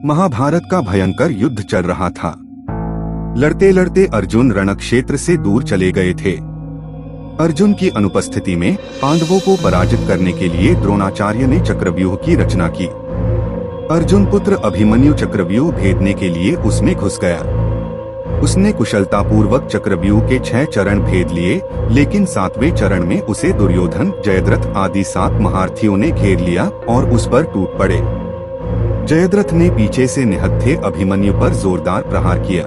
महाभारत का भयंकर युद्ध चल रहा था। लड़ते लड़ते अर्जुन रणक्षेत्र से दूर चले गए थे। अर्जुन की अनुपस्थिति में पांडवों को पराजित करने के लिए द्रोणाचार्य ने चक्रव्यूह की रचना की। अर्जुन पुत्र अभिमन्यु चक्रव्यूह भेदने के लिए उसमें घुस गया। उसने कुशलतापूर्वक चक्रव्यूह के 6 चरण भेद लिए, लेकिन 7वें चरण में उसे दुर्योधन, जयद्रथ आदि 7 महारथियों ने घेर लिया और उस पर टूट पड़े। जयद्रथ ने पीछे से निहत्थे अभिमन्यु पर जोरदार प्रहार किया।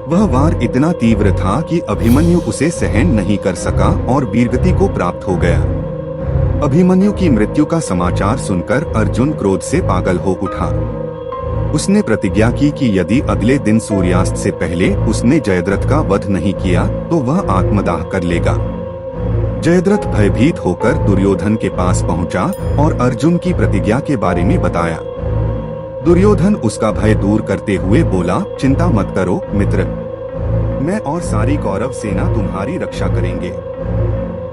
वह वार इतना तीव्र था कि अभिमन्यु उसे सहन नहीं कर सका और वीरगति को प्राप्त हो गया। अभिमन्यु की मृत्यु का समाचार सुनकर अर्जुन क्रोध से पागल हो उठा। उसने प्रतिज्ञा की कि यदि अगले दिन सूर्यास्त से पहले उसने जयद्रथ का वध नहीं किया तो वह आत्मदाह कर लेगा। जयद्रथ भयभीत होकर दुर्योधन के पास पहुंचा और अर्जुन की प्रतिज्ञा के बारे में बताया। दुर्योधन उसका भय दूर करते हुए बोला, चिंता मत करो मित्र, मैं और सारी कौरव सेना तुम्हारी रक्षा करेंगे।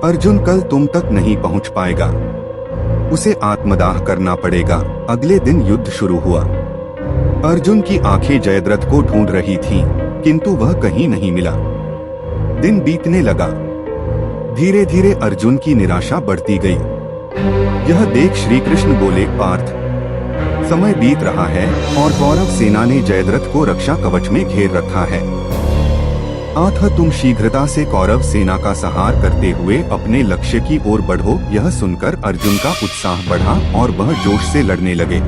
अर्जुन कल तुम तक नहीं पहुंच पाएगा, उसे आत्मदाह करना पड़ेगा। अगले दिन युद्ध शुरू हुआ। अर्जुन की आंखें जयद्रथ को ढूंढ रही थीं, किंतु वह कहीं नहीं मिला। दिन बीतने लगा। धीरे धीरे अर्जुन की निराशा बढ़ती गई। यह देख श्री कृष्ण बोले, पार्थ, समय बीत रहा है और कौरव सेना ने जयद्रथ को रक्षा कवच में घेर रखा है। अतः तुम शीघ्रता से कौरव सेना का संहार करते हुए अपने लक्ष्य की ओर बढ़ो। यह सुनकर अर्जुन का उत्साह बढ़ा और वह जोश से लड़ने लगे,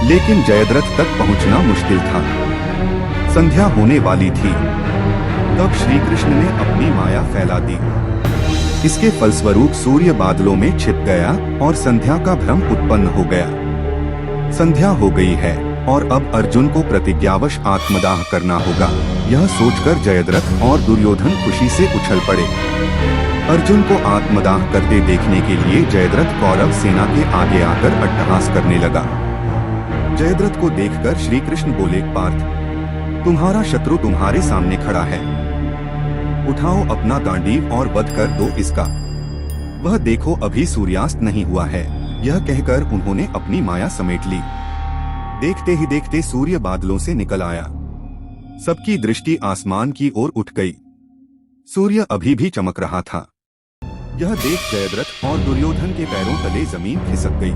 लेकिन जयद्रथ तक पहुंचना मुश्किल था। संध्या होने वाली थी। तब श्री कृष्ण ने अपनी माया फैला दी। इसके फलस्वरूप सूर्य बादलों में छिप गया और संध्या का भ्रम उत्पन्न हो गया। संध्या हो गई है और अब अर्जुन को प्रतिज्ञावश आत्मदाह करना होगा। यह सोचकर जयद्रथ और दुर्योधन खुशी से उछल पड़े। अर्जुन को आत्मदाह करते देखने के लिए जयद्रथ कौरव सेना के आगे आकर अट्टहास करने लगा। जयद्रथ को देखकर श्री कृष्ण बोले, पार्थ, तुम्हारा शत्रु तुम्हारे सामने खड़ा है। उठाओ अपना गांडीव और वध कर दो इसका। वह देखो अभी सूर्यास्त नहीं हुआ है। यह कहकर उन्होंने अपनी माया समेट ली। देखते ही देखते सूर्य बादलों से निकल आया। सबकी दृष्टि आसमान की ओर उठ गई। सूर्य अभी भी चमक रहा था। यह देख जयद्रथ और दुर्योधन के पैरों तले जमीन खिसक गई।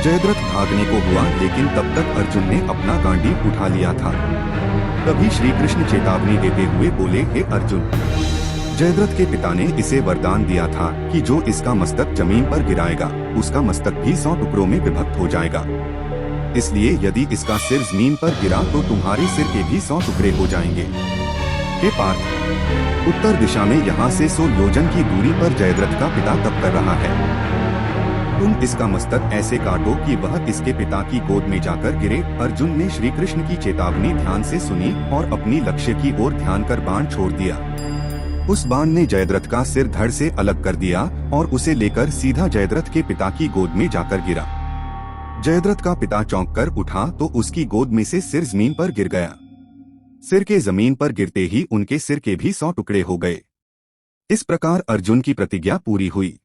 जयद्रथ भागने को हुआ, लेकिन तब तक अर्जुन ने अपना गांडीव उठा लिया था। तभी श्री कृष्ण चेतावनी देते हुए बोले, हे अर्जुन, जयद्रथ के पिता ने इसे वरदान दिया था कि जो इसका मस्तक जमीन पर गिराएगा उसका मस्तक भी 100 टुकड़ों में विभक्त हो जाएगा। इसलिए यदि इसका सिर जमीन पर गिरा तो तुम्हारे सिर के भी 100 टुकड़े हो जाएंगे। हे पार्थ, उत्तर दिशा में यहाँ से 100 योजन की दूरी पर जयद्रथ का पिता तप कर रहा है। तुम इसका मस्तक ऐसे काटो कि वह इसके पिता की गोद में जाकर गिरे। अर्जुन ने श्री कृष्ण की चेतावनी ध्यान से सुनी और अपनी लक्ष्य की ओर ध्यान कर बाण छोड़ दिया। उस बाण ने जयद्रथ का सिर धड़ से अलग कर दिया और उसे लेकर सीधा जयद्रथ के पिता की गोद में जाकर गिरा। जयद्रथ का पिता चौंक कर उठा तो उसकी गोद में से सिर जमीन पर गिर गया। सिर के जमीन पर गिरते ही उनके सिर के भी 100 टुकड़े हो गए। इस प्रकार अर्जुन की प्रतिज्ञा पूरी हुई।